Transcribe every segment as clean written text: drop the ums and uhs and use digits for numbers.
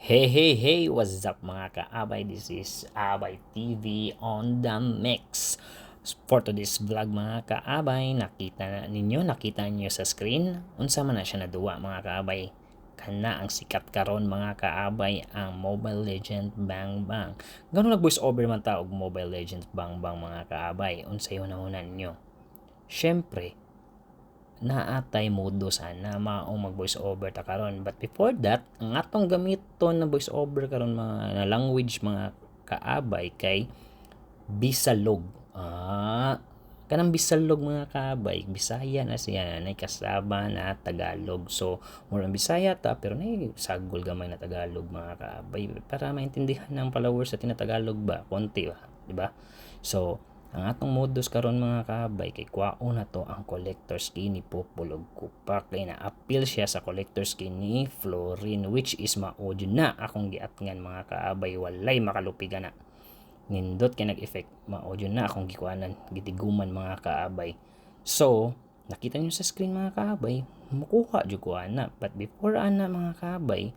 Hey, hey, hey! What's up mga kaabay? This is Abay TV on the mix. For today's vlog mga kaabay, nakita ninyo sa screen, unsa man na siya naduwa mga kaabay. Kana ang sikat karon mga kaabay, ang Mobile Legend Bang Bang. Ganun nag voice over man ta og Mobile Legends Bang Bang mga kaabay. Unsa yun na ninyo? Syempre, naatay modo sana maong mag voice over ta karon, but before that ang atong gamiton na voice over karon mga na language mga kaabay kay Bisalog. Kanang Bisalog mga kaabay, Bisaya na siya, nay kasaba na Tagalog. So murang Bisaya ta pero nay sagol gamay na Tagalog mga kaabay para maintindihan ng followers sa tinatagalog ba konti ba, di ba? So ang atong modus karon mga kaabay kay kuwaon na to ang collector skin ni Popolog Kupak kay na-appeal siya sa collector skin ni Florin, which is maudyo na akong giatngan mga kaabay, walay makalupigan na nindot kay nag-effect, maudyo na akong gikuanan gitiguman mga kaabay. So nakita niyo sa screen mga kaabay, mukuha jud ko ana, but before ana mga kaabay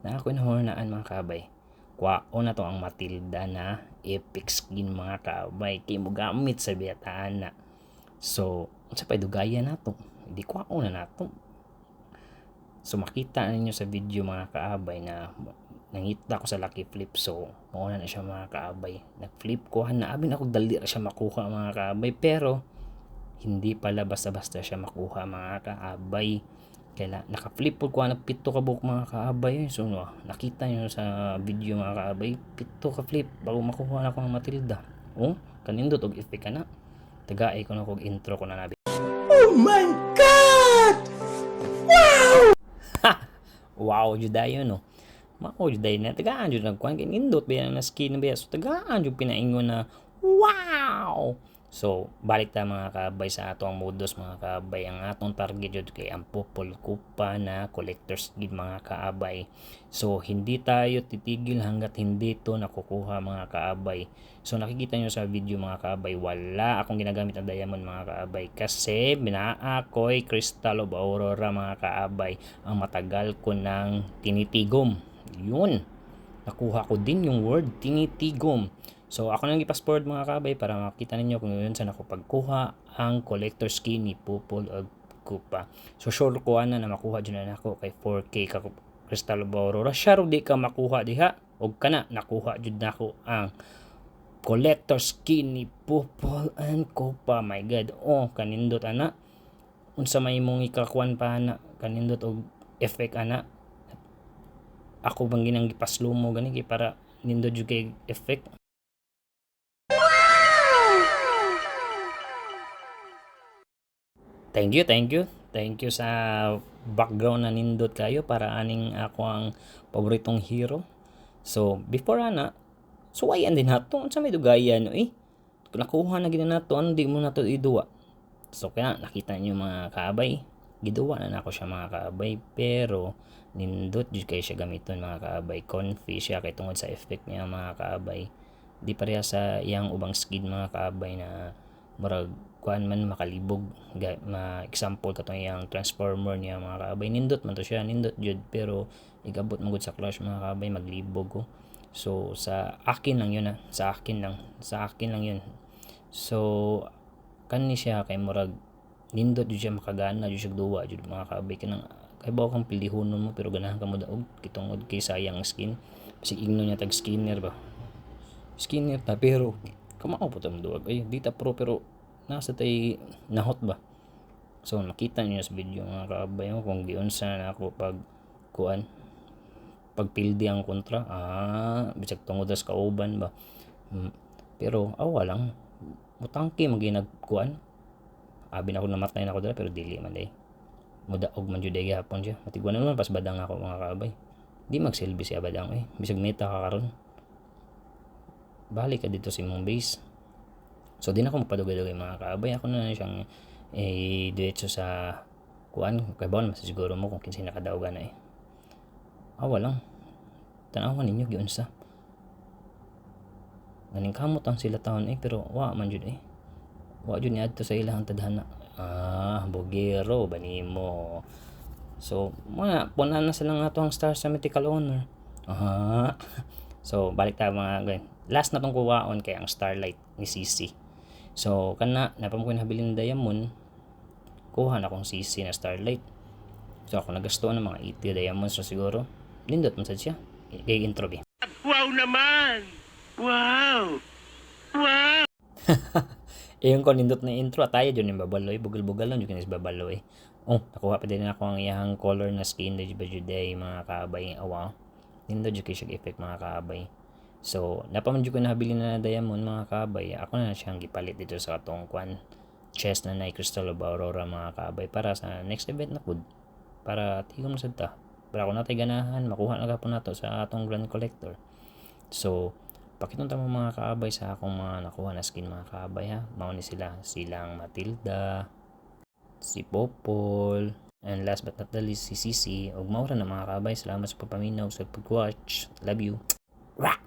na ako nahurnaan mga kaabay, kwaon na to ang Matilda na epic skin mga kaabay kay mo gamit sa biyataan na. So unsa pa dugaya na to, di kwaon na nato. So makita ninyo sa video mga kaabay na nangita ko sa lucky flip. So mauna na siya mga kaabay, nag-flip ko na abin ako dali ra siya makuha mga kaabay, pero hindi pala basta-basta siya makuha mga kaabay. Kaya naka-flip po ko na pito ka buhok mga kaabay. So nakita nyo sa video mga kaabay, pito ka flip bago makuha na ko ng Matilda. Kanindot og effect ka na. Tagaay ko na kog intro ko na nabi. Oh my God! Wow, judayo no. Mao juday na tagaan jud nagkuan kay nindot ba na skin ba. So tagaan jud pinaingon na wow. So balik ta mga kaabay sa atong modus mga kaabay. Ang atong target jud kay ang Popol Kupa na collector skin mga kaabay. So hindi tayo titigil hanggat hindi to nakukuha mga kaabay. So nakikita nyo sa video mga kaabay, wala akong ginagamit na diamond mga kaabay kasi binaa ko'y Crystal of Aurora mga kaabay. Ang matagal ko nang tinitigom. Yun, nakuha ko din yung word tinitigom. So ako nang i-fast-forward mga kabay para makita ninyo kung yun saan ako pagkuha ang collector skin ni Popol og Kupa. So sure ko na makuha dyan na ako kay 4K ka Crystal of Aurora. Sure di ka makuha diha og kana nakuha jud nako ang collector skin ni Popol and Kupa. My God, kanindot ana. Unsa may mong ikakuan pa ana, kanindot og effect ana. Ako bang ginang gipaslow mo gani kay para nindot jud kay effect. Thank you sa background na nindot kayo para aning ako ang paboritong hero. So before ana, suwayan din nato unsa may dugayan kung nakuha na gid nato, ano di mo nato iduwa. So kaya nakita niyo mga kaabay, giduwa na nako siya mga kaabay, pero nindot jud kay siya gamiton mga kaabay. Confy siya kay tungod sa effect niya mga kaabay. Di pareha sa iyang ubang skin mga kaabay na murag kuan man makalibog. Example katong iyang transformer niya mga kaabay, nindot man to siya, nindot jud, pero igabot man gud sa clash mga kaabay maglibog ko. So sa akin lang yun sa akin lang yun. So kani siya kay murag nindot jud siya, makagana jud siya duwa jud mga kaabay. Kanang kay bawo kang pilihon mo pero ganahan ka mo daog kitungod kay sayang skin. Kasi igno niya tag skinner ta pero kamao po tamo duwag ay di ta pro, pero nasa tay nahot ba. So nakita niyo sa video mga kaabay kung giunsa na ako pag kuan pagpildi ang kontra. Bisag tungod sa kauban ba. Pero walang mutangki maginag kuan. Abi na ako namatay na ako dala pero dili man day. Mudaog man jud gihapon siya. Matiguan naman pas badang ako mga kaabay. Di magsilbi siya badang bisag meta ka karon. Balik ka dito sa imong base. So di na ako magpadugay-dugay mga kaabay. Ako na siyang diretso sa kuan kay bawon mas siguro mo kung kinsay nakadaoga na walang tanawan ninyo giunsa. Ganing kamot ang sila taon pero wa man jud wa jud ni adto sa ilang tadhana. Bugero ba nimo. So mga punan na sila nga to ang star sa mythical honor. Aha. So balik tayo mga ganyan. Last na tong kuwaon kay ang Starlight ni CC. So kana napam ko nabiling diamond, kuha na akong CC na Starlight. So ako nagastuan ng mga 80 diamonds na siguro. Lindot man sad siya. Kay intro be. Wow naman! Wow! Iyon ko nindot na intro at tayo dyan yung babaloy. Bugal-bugal lang yung kinis babaloy. Oh, nakuha pa din ako ang iyang color na skin na ba juday mga kaabay. Awa. Nindot yung siya effect mga kaabay. So, napaman ko nabili na diamond mga kaabay. Ako na siyang gipalit dito sa atong kwan chest na Crystal of Aurora mga kaabay para sa next event na pod. Para tigom sad ta. Para ako natay ganahan, makuha na po nato sa atong Grand Collector. So, pakitunta mo mga kaabay sa akong mga nakuha na skin mga kaabay ha. Mao ni sila, silang Matilda, si Popol, and last but not the least si Sisi. Ug mao ra na mga kaabay. Salamat sa pagpaminaw sa pag-watch. Love you. Rah!